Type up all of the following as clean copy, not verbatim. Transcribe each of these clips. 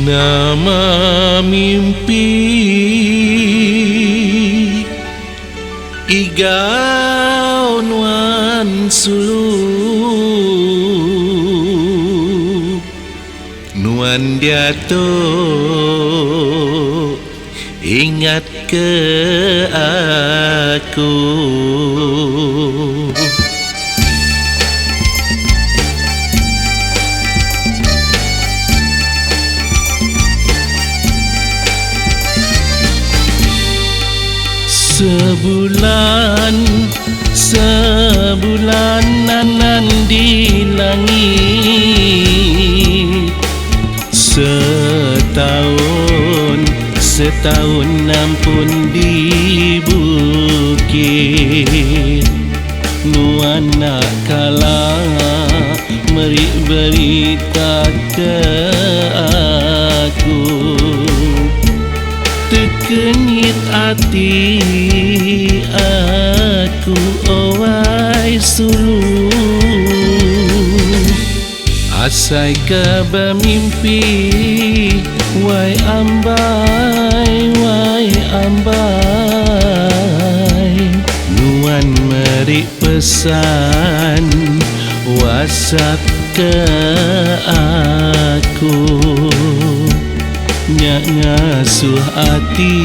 Nama mimpi igau nuan sulu nuan diato ingat ke aku. Sebulanan di langit, setahun ampun di bukit. Nuan nak kalah beri berita ke aku, tekenyit hati aku owai sulu. Asai ke bermimpi wai ambai, wai ambai. Nuan meri pesan WhatsApp ke aku, nyak ngasuh hati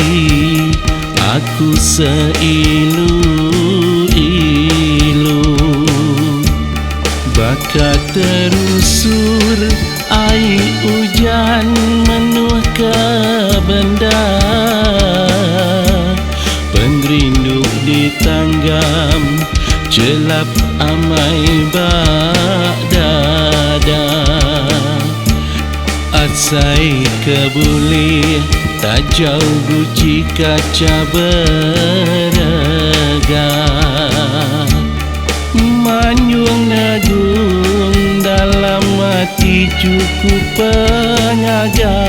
aku seilu-ilu. Bakat terusur air hujan menuh ke benda, pengerinduk ditanggam celap amai bak dada. Asai kebuli tak jauh guci kaca berega, manyung nagung dalam hati cukup penyaga.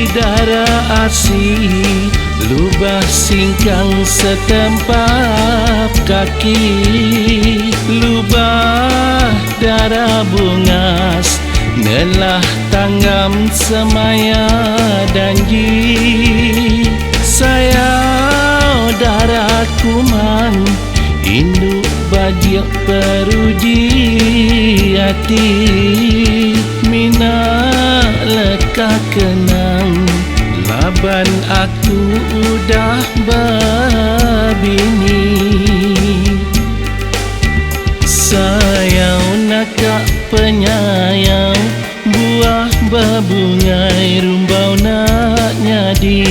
Darah asih lubah singkang setempap kaki, lubah darah bungas nelah tanggam semaya danji. Sayau darah kuman induk bajak peruji hati, mina leka kenang laban aku udah berbini. Sayau nakak penyayau buah berbungai rumbau nak nyadi.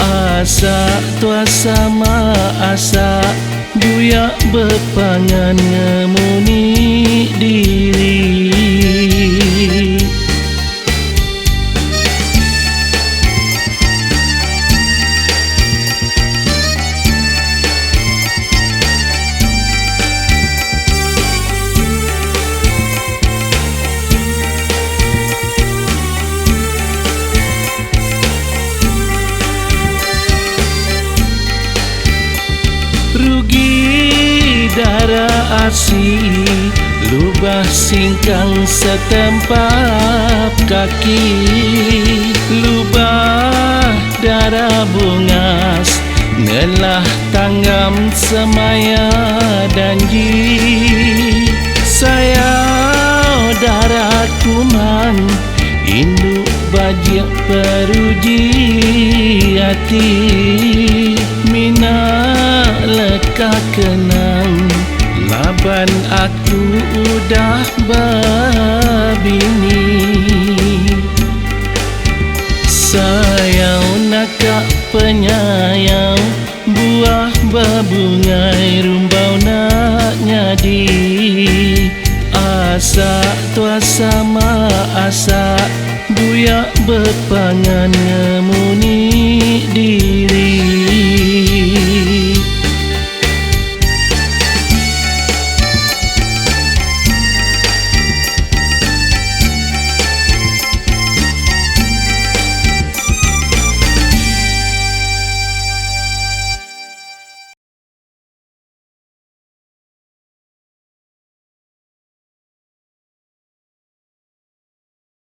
Asa tua sama asa buyak berpangan ngemuni diri. Rugi darah asih lubah singkang setempap kaki, lubah darah bungas nelah tanggam semaya danji. Sayau darah kuman induk bajak peruji hati, mina leka kenang laban aku udah berbini. Sayau nakak penyayau buah berbungai rumbau nak nyadi. Asa tua sama asa buyak berpangan ngemuni